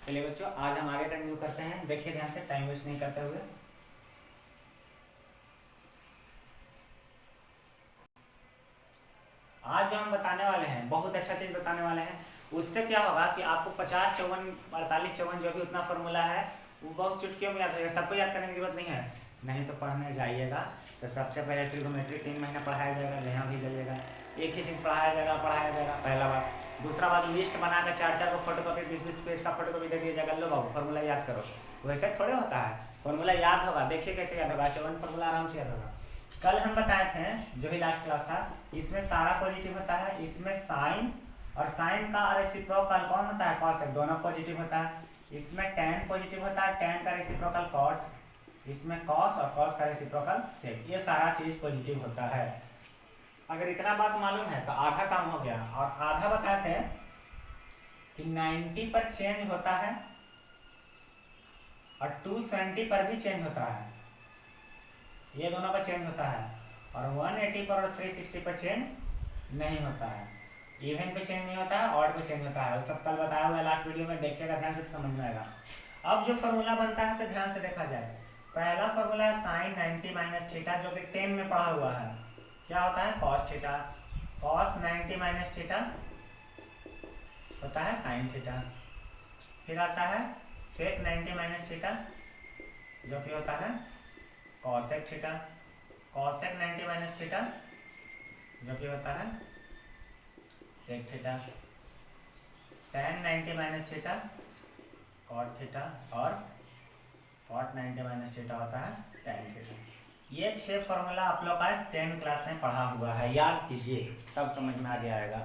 चलिए बच्चों, आज हम आगे कंटिन्यू करते हैं। देखिए ध्यान से, टाइम वेस्ट नहीं करते हुए। आज जो हम बताने वाले हैं बहुत अच्छा चीज़ बताने वाले हैं। उससे क्या होगा कि आपको 50, 54, 48, 54 जो भी उतना फार्मूला है वो बहुत चुटकियों में याद रहेगा। सबको याद करने की जरूरत नहीं है, नहीं तो पढ़ने जाइएगा तो सबसे पहले ट्रिग्नोमेट्री 3 महीना पढ़ाया जाएगा, यहाँ भी जाइएगा एक ही चीज़ पढ़ाया जाएगा पहला बार। दूसरा बात, लिस्ट बनाकर 4-4 को फोटोकॉपी 20-20 पेज का फोटोकॉपी दे दिया जाएगा, लो बाबू फार्मूला याद करो। वैसे थोड़े होता है, फार्मूला याद होगा। देखिए कैसे याद होगा, 54 फार्मूला आराम से याद होगा। कल हम बताए थे जो भी लास्ट क्लास था, इसमें सारा पॉजिटिव होता है, इसमें साइन और साइन का रेसिप्रोकल कौन होता है, कॉस। दोनों पॉजिटिव होता है। इसमें tan पॉजिटिव होता है, tan का रेसिप्रोकल कॉट। इसमें कॉस और कॉस का रेसिप्रोकल सेक। ये सारा चीज पॉजिटिव होता है। अगर इतना बात मालूम है तो आधा काम हो गया। और आधा बताए थे कि 90 पर चेंज होता है और 220 पर भी चेंज होता है, ये दोनों पर चेंज होता है। और 180 पर और 360 पर चेंज नहीं होता है। इवन पे चेंज नहीं होता है, ऑड पे चेंज होता है। वो सब कल बताया हुआ है लास्ट वीडियो में, देखिएगा ध्यान से समझ में आएगा। अब जो फार्मूला बनता है ध्यान से देखा जाए। पहला फार्मूला है साइन 90 माइनस थीटा, जो कि 10 में पढ़ा हुआ है। क्या होता है, cos theta. Cos 90 minus theta होता है साइन थीटा। फिर आता है सेक 90 माइनस थीटा, जो कि होता है cosec theta. Cosec 90 minus theta, जो कि होता है sec theta. tan 90 minus theta, cot theta. और कॉट 90 माइनस थीटा होता है tan थीटा। ये 6 फॉर्मूला आप लोग का 10 क्लास में पढ़ा हुआ है, याद कीजिए तब समझ में आगे आएगा।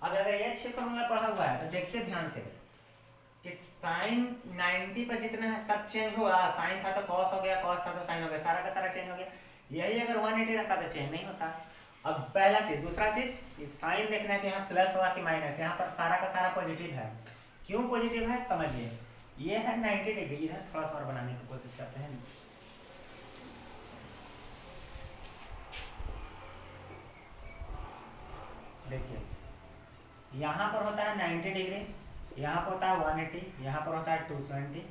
अब अगर ये 6 फॉर्मूला पढ़ा हुआ है तो देखिए ध्यान से कि साइन 90 पर जितना है सब चेंज हुआ। साइन था तो कॉस हो गया, कॉस था तो साइन हो गया, सारा का सारा चेंज हो गया। यही अगर 180 रहता तो चेंज नहीं होता। अब पहला चीज। दूसरा चीज, साइन देखना है कि यहाँ प्लस हुआ कि माइनस। यहाँ पर सारा का सारा पॉजिटिव है। क्यों पॉजिटिव है समझिए। ये है 90 डिग्री, इधर थोड़ा सा और बनाने की कोशिश करते हैं। देखिए यहाँ पर होता है 90 डिग्री, यहाँ पर होता है 180, यहाँ पर होता है 220।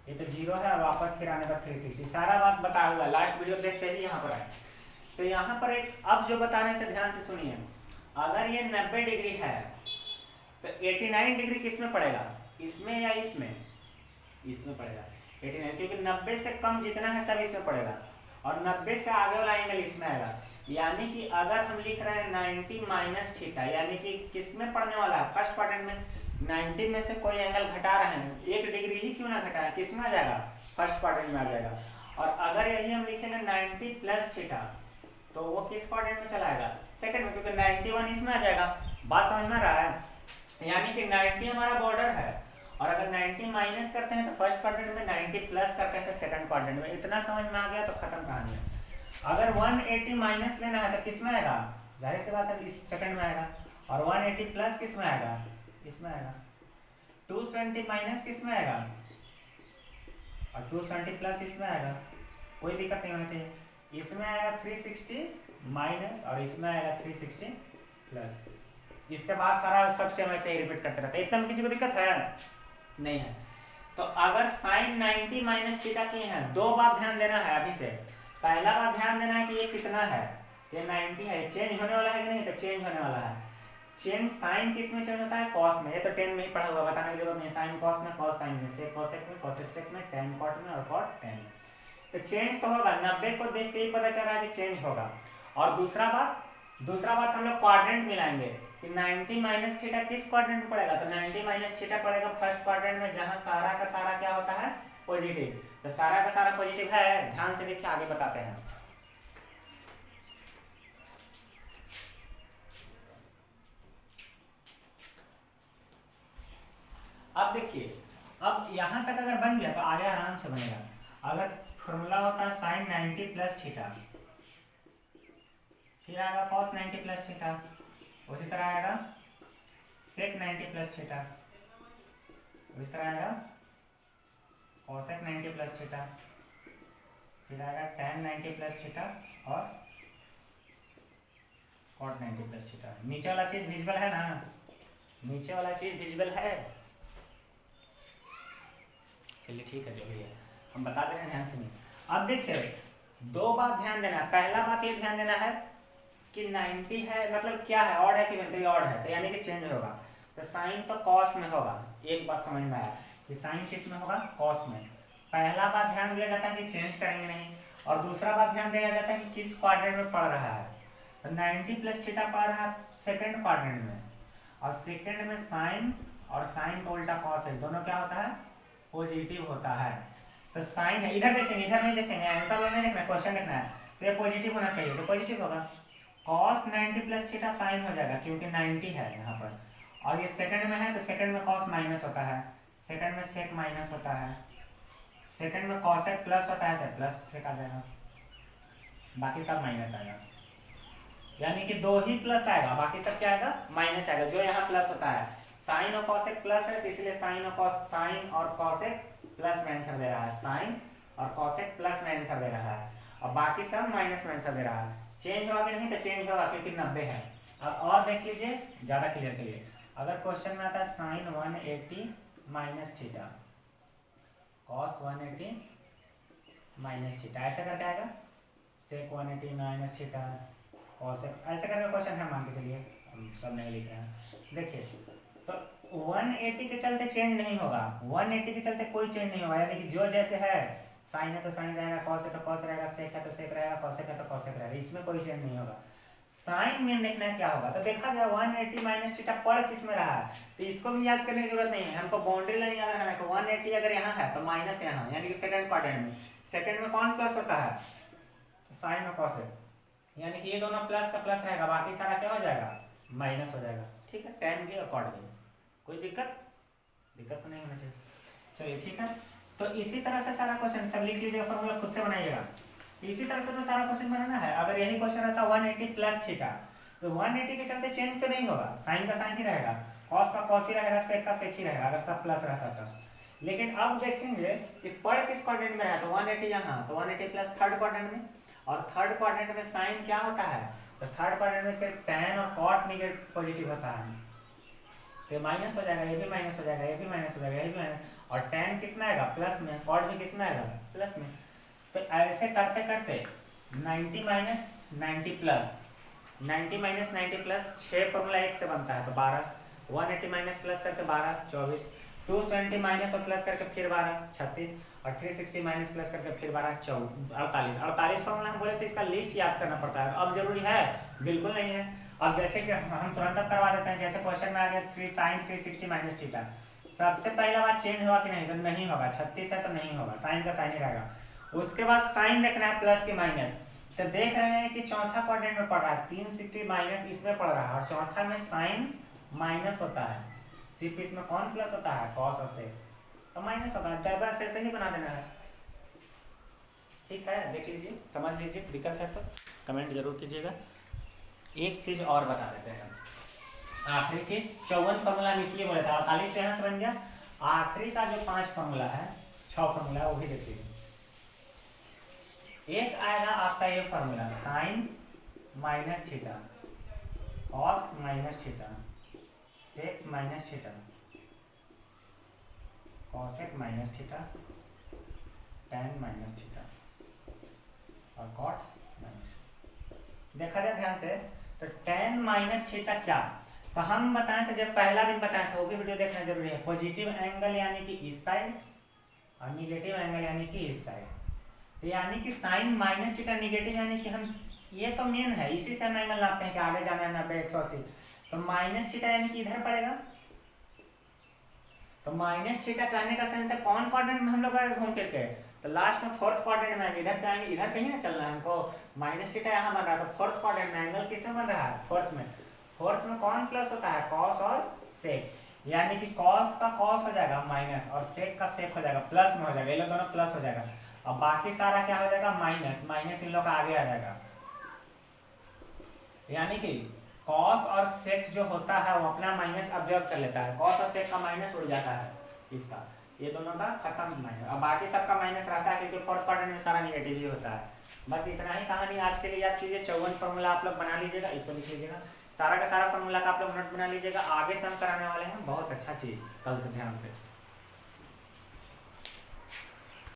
ये तो 0 है, और वापस फिर आने पर 360। सारा बात बताया हुआ, लास्ट वीडियो देखते ही यहाँ पर आए। तो यहाँ पर एक, अब जो बताने से ध्यान से सुनिए। अगर ये 90 डिग्री है तो 89 डिग्री किस में पड़ेगा, इसमें या इसमें? इसमें पड़ेगा 89, क्योंकि 90 से कम जितना है सब इसमें पड़ेगा, और 90 से आगे वाला एंगल इसमें आएगा। यानी कि अगर हम लिख रहे हैं 90 माइनस थीटा, यानी कि किस में पड़ने वाला है, फर्स्ट क्वाड्रेंट में। 90 में से कोई एंगल घटा रहे हैं, 1 डिग्री ही क्यों ना घटाए, किस में आ जाएगा, फर्स्ट क्वाड्रेंट में आ जाएगा। और अगर यही हम लिखेंगे 90 प्लस थीटा, तो वो किस क्वाड्रेंट में चला आएगा, सेकंड में, क्योंकि 91 इसमें आ जाएगा। बात समझ में आ रहा है। यानी कि 90 हमारा बॉर्डर है, और अगर 90 माइनस करते हैं तो फर्स्ट क्वाड्रेंट में, 90 प्लस करते हैं तो सेकंड क्वाड्रेंट में। इतना समझ में आ गया तो खत्म कहानी है। अगर 180 माइनस लेना है तो किस में आएगा, जाहिर सी बात है इस सेकंड में आएगा। और 180 प्लस किस में आएगा, इसमें आएगा। 220 माइनस किस में आएगा, और 220 प्लस इसमें आएगा। कोई दिक्कत नहीं होना चाहिए। इसमें आएगा 360 माइनस, और इसमें आएगा 360 प्लस। इसके बाद सारा सबसे वैसे ही रिपीट करते रहते हैं। इतना में किसी को दिक्कत है नहीं है। तो अगर साइन 90 माइनस थीटा की है, दो बात ध्यान देना है अभी से। पहला बात ध्यान देना है कि ये कितना है, ये 90 है। चेंज होने वाला है कि नहीं, तो चेंज होने वाला है। चेंज साइन किस में चेंज होता है, कॉस में। ये तो 10 में ही पढ़ा हुआ, बताने की जरूरत नहीं। साइन कॉस में, कॉस साइन में, सेक कॉसेक में, कॉसेक सेक में, tan कॉट में, और कॉट tan में। तो चेंज तो होगा, 90 को देख के ही पता चल रहा है कि चेंज होगा। और दूसरा बात हम लोग क्वाड्रेंट मिलाएंगे कि 90 माइनस थीटा किस क्वाड्रेंट में पड़ेगा, तो 90 माइनस थीटा पड़ेगा फर्स्ट क्वाड्रेंट में, जहां सारा का सारा क्या होता है, पॉजिटिव। तो सारा का सारा पॉजिटिव है, ध्यान से देखिए आगे बताते हैं। अब देखिए, अब यहां तक अगर बन गया तो आगे आराम से बनेगा। अगर फॉर्मूला होता है साइन 90 प्लस थीटा, फिर आएगा कॉस 90 प्लस थीटा, उसी तरह आएगा सेक 90 प्लस थीटा, उसी तरह आएगा कॉसेक 90 प्लस थीटा, फिर आएगा tan 90 प्लस थीटा, और कॉट 90 प्लस थीटा। नीचे वाला चीज विजिबल है ना, नीचे वाला चीज विजिबल है? चलिए ठीक है, जो भी है हम बता दे रहे हैं, ध्यान सुनिए। अब देखिए दो बात ध्यान देना है। पहला बात ये ध्यान देना है कि 90 है मतलब क्या है, ऑड है कि इवेंट? ऑड है, तो यानी कि चेंज होगा। तो साइन तो कॉस में होगा। एक बात समझ में आया कि साइन किस में होगा? कॉस में। पहला बात ध्यान दिया जाता है कि चेंज करेंगे नहीं। और दूसरा बात ध्यान दिया जाता है कि किस क्वाड्रेंट में पड़ रहा है। तो 90 प्लस थीटा पड़ रहा है सेकेंड क्वाड्रेंट में, और सेकेंड में साइन और साइन का उल्टा कॉस है, दोनों क्या होता है? पॉजिटिव होता है। तो साइन है, इधर देखेंगे, इधर नहीं देखेंगे, आंसर नहीं देखना, क्वेश्चन देखना है। तो ये पॉजिटिव होना चाहिए, तो पॉजिटिव होगा। कॉस 90 प्लस थीटा साइन हो जाएगा क्योंकि 90 है यहाँ पर, और ये सेकंड में है तो सेकंड में कॉस माइनस होता है, सेकंड में सेक माइनस होता है, सेकंड में कॉसेक प्लस होता है तो प्लस सेक आ जाएगा, बाकी सब माइनस आएगा। यानी कि दो ही प्लस आएगा, बाकी सब क्या आएगा? माइनस आएगा। जो यहाँ प्लस होता है साइन और कॉसेक प्लस है, तो इसलिए साइन और कॉसेक प्लस में आंसर दे रहा है, साइन और कॉसेक प्लस में आंसर दे रहा है, और बाकी सब माइनस में आंसर दे रहा है। चेंज होगा कि नहीं? तो चेंज होगा क्योंकि 90 है। अब और देख लीजिए ज्यादा क्लियर के लिए, अगर क्वेश्चन में आता है sine 180 minus theta, cos 180 minus theta, ऐसा करके आएगा, सेक 180 माइनस थीटा, कॉसेक, ऐसे करके क्वेश्चन है, मान के चलिए, हम सब नहीं लिख रहे हैं। देखिए तो 180 के चलते चेंज नहीं होगा, 180 के चलते कोई चेंज नहीं होगा, यानी कि जो जैसे है, साइन है तो साइन रहेगा, कॉस है तो कॉस रहेगा, सेक है तो सेक रहेगा, कॉसेक है तो कॉसेक रहेगा, इसमें कोई चेंज नहीं होगा। साइन में देखना है क्या होगा, तो देखा जाए 180 माइनस थीटा पड़ किस में रहा है, तो इसको भी याद करने की जरूरत नहीं है, हमको बाउंड्री लाइन याद रखना है कि 180 अगर यहाँ है तो माइनस यहाँ, यानी कि सेकंड क्वाड्रेंट में, सेकंड में कौन प्लस होता है? तो साइन और कॉसेक, यानी कि ये दोनों प्लस का प्लस रहेगा, बाकी सारा क्या हो जाएगा? माइनस हो जाएगा। ठीक है, टेन भी और कॉट भी, कोई दिक्कत तो नहीं होना चाहिए। चलिए ठीक है, तो इसी तरह से सारा क्वेश्चन सब लिख लीजिएगा, फॉर्मूला खुद से बनाइएगा। इसी तरह से तो सारा क्वेश्चन बनाना है। अगर यही क्वेश्चन रहता 180 प्लस थीटा, तो 180 के चलते चेंज तो नहीं होगा, साइन का साइन ही रहेगा, कॉस का कॉस ही रहेगा, सेक का सेक ही रहेगा, अगर सब प्लस रहता था। लेकिन अब देखेंगे कि पढ़ किस क्वाड्रेंट में रहा, तो 180 यहाँ, तो 180 प्लस थर्ड क्वाड्रेंट में, और थर्ड क्वाड्रेंट में साइन क्या होता है? तो थर्ड क्वाड्रेंट में सिर्फ tan और cot नेगेटिव पॉजिटिव होता है, तो माइनस हो जाएगा, ये भी माइनस हो जाएगा, ये भी माइनस हो जाएगा, ये भी माइनस, और tan किस में आएगा? प्लस में, cot भी किस में आएगा? प्लस में। तो ऐसे करते करते 90 minus 90 plus, 90 minus 90 plus, 6 formula एक से बनता है तो 12, 180 माइनस प्लस करके 12 24, 270 माइनस और प्लस करके फिर 12 36, और 360 माइनस प्लस करके फिर 12 48, 48 फॉर्मूला हम बोले थे, इसका लिस्ट याद करना पड़ता है। अब जरूरी है? बिल्कुल नहीं है। अब जैसे कि हम तुरंत अब करवा देते हैं, जैसे क्वेश्चन में आ गया 3 साइन 360 माइनस थीटा, सबसे पहला बात चेंज होगा कि नहीं? तो नहीं होगा, 36 है तो नहीं होगा, साइन का साइन ही रहेगा। उसके बाद साइन देखना है प्लस की माइनस, तो देख रहे हैं कि चौथा क्वाड्रेंट में पड़ रहा है, 360 माइनस इसमें पड़ रहा है, और चौथा में साइन माइनस होता है, सिर्फ इसमें कौन प्लस होता है? कॉस और सेक, तो माइनस होगा, बस ऐसे ही बना देना है। ठीक है, देख लीजिए, समझ लीजिए, दिक्कत है तो कमेंट जरूर कीजिएगा। एक चीज और बता देते हैं, आखिरी चीज, 54 फॉर्मूला इसलिए बोले था, 48 यहाँ से बन गया, आखिरी का जो 5 फॉर्मूला है, 6 फॉर्मूला है, वो भी देख लीजिए। एक आएगा आपका ये formula, sine minus theta, cos minus theta, sec minus theta, cosec minus theta, tan minus theta, और cot माइनस। देखा जाए ध्यान से, तो tan माइनस थीटा क्या, तो हम बताएं थे, जब पहला दिन बताए थे, वो भी वीडियो देखना जरूरी है। पॉजिटिव एंगल यानी कि इस साइड, और निगेटिव एंगल यानी कि इस साइड, तो यानी कि साइन माइनस थीटा निगेटिव, यानी कि हम, ये तो मेन है, इसी से हम एंगल नापते हैं कि आगे जाना है 90 180, तो माइनस थीटा यानी कि इधर पड़ेगा, तो माइनस थीटा कहने का सेंस है कौन क्वाड्रेंट में हम लोग घूम फिर के, तो लास्ट में फोर्थ क्वाड्रेंट में आएंगे, इधर से आएंगे, इधर से ही ना चलना है हमको, माइनस थीटा यहाँ बन रहा है, तो फोर्थ क्वाड्रेंट में एंगल किसमें बन रहा है? फोर्थ में। फोर्थ में कौन प्लस होता है? कॉस और सेक, यानी कि कॉस का कॉस हो जाएगा माइनस, और सेक का सेक हो जाएगा प्लस में हो जाएगा, ये लोग दोनों प्लस हो जाएगा, और बाकी सारा क्या हो जाएगा? माइनस, माइनस इन लोग का आगे आ जाएगा, यानी कि कॉस और सेक जो होता है वो अपना माइनस ऑब्जर्व कर लेता है, कॉस और सेक का माइनस उड़ जाता है इसका, ये दोनों का खत्म माइनस, और बाकी सबका माइनस रहता है क्योंकि फोर्थ क्वाड्रेंट में सारा निगेटिव ही होता है। बस इतना ही कहानी आज के लिए याद कीजिए, 54 फॉर्मूला आप लोग बना लीजिएगा, इसको लिख लीजिएगा। सारा का सारा फॉर्मूला का आप लोग नोट बना लीजिएगा, आगे से हम कराने वाले हैं बहुत अच्छा चीज़, कल से ध्यान से।